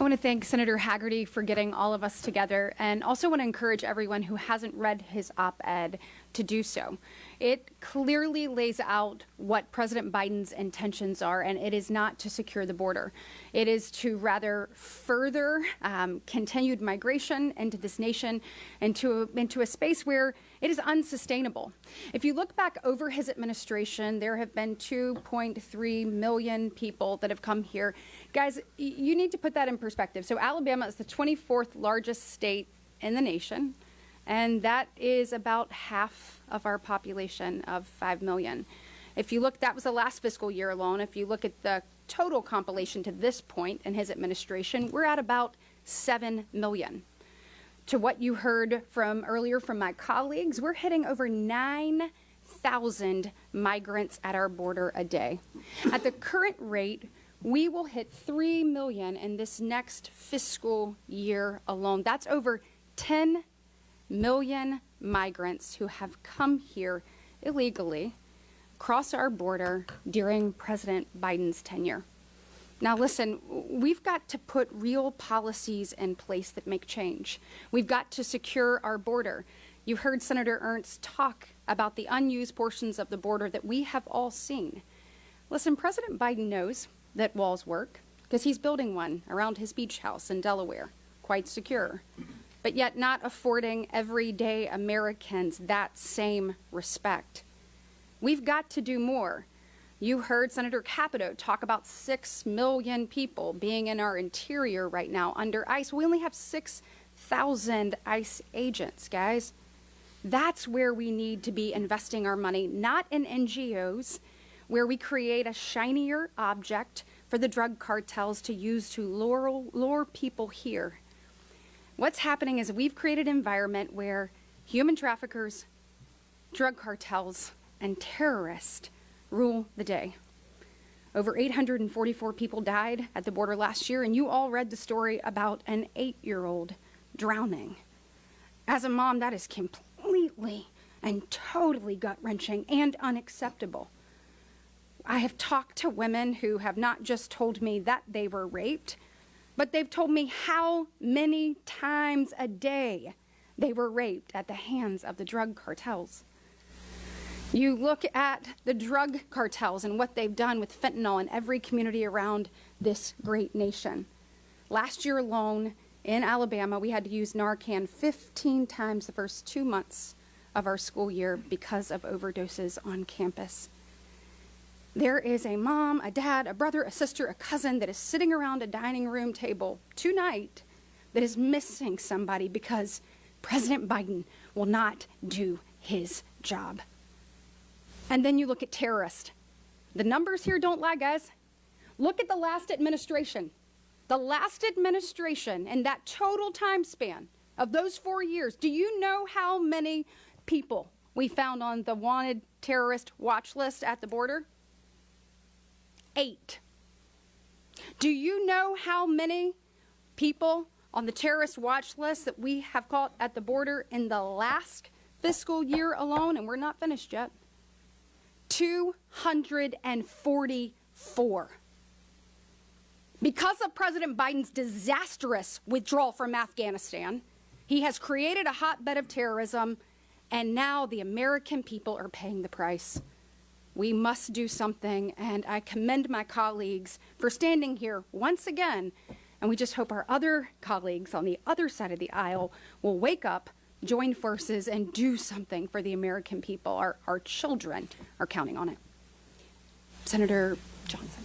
I want to thank Senator Hagerty for getting all of us together, and also want to encourage everyone who hasn't read his op-ed to do so. It clearly lays out what President Biden's intentions are, and it is not to secure the border. It is to rather further continued migration into this nation, into a space where it is unsustainable. If you look back over his administration, there have been 2.3 million people that have come here. Guys, you need to put that in perspective. So Alabama is the 24th largest state in the nation, and that is about half of our population of 5 million. If you look, that was the last fiscal year alone. If you look at the total compilation to this point in his administration, we're at about 7 million. To what you heard from earlier from my colleagues, we're hitting over 9,000 migrants at our border a day. At the current rate, we will hit 3 million in this next fiscal year alone. That's over 10 million migrants who have come here illegally across our border during President Biden's tenure. Now listen, we've got to put real policies in place that make change. We've got to secure our border. You heard Senator Ernst talk about the unused portions of the border that we have all seen. Listen, President Biden knows that walls work because he's building one around his beach house in Delaware, quite secure, but yet not affording everyday Americans that same respect. We've got to do more. You heard Senator Capito talk about 6 million people being in our interior right now under ICE. We only have 6,000 ICE agents, guys. That's where we need to be investing our money, not in NGOs, where we create a shinier object for the drug cartels to use to lure people here. What's happening is we've created an environment where human traffickers, drug cartels, and terrorists rule the day. Over 844 people died at the border last year, and you all read the story about an 8-year-old drowning. As a mom, that is completely and totally gut-wrenching and unacceptable. I have talked to women who have not just told me that they were raped, but they've told me how many times a day they were raped at the hands of the drug cartels. You look at the drug cartels and what they've done with fentanyl in every community around this great nation. Last year alone in Alabama, we had to use Narcan 15 times the first 2 months of our school year because of overdoses on campus. There is a mom, a dad, a brother, a sister, a cousin that is sitting around a dining room table tonight that is missing somebody because President Biden will not do his job. And then you look at terrorists. The numbers here don't lie, guys. Look at the last administration. The last administration and that total time span of those 4 years. Do you know how many people we found on the wanted terrorist watch list at the border? 8. Do you know how many people on the terrorist watch list that we have caught at the border in the last fiscal year alone? And we're not finished yet. 244. Because of President Biden's disastrous withdrawal from Afghanistan, he has created a hotbed of terrorism, and now the American people are paying the price. We must do something, and I commend my colleagues for standing here once again, and we just hope our other colleagues on the other side of the aisle will wake up, join forces, and do something for the American people. Our children are counting on it. Senator Johnson.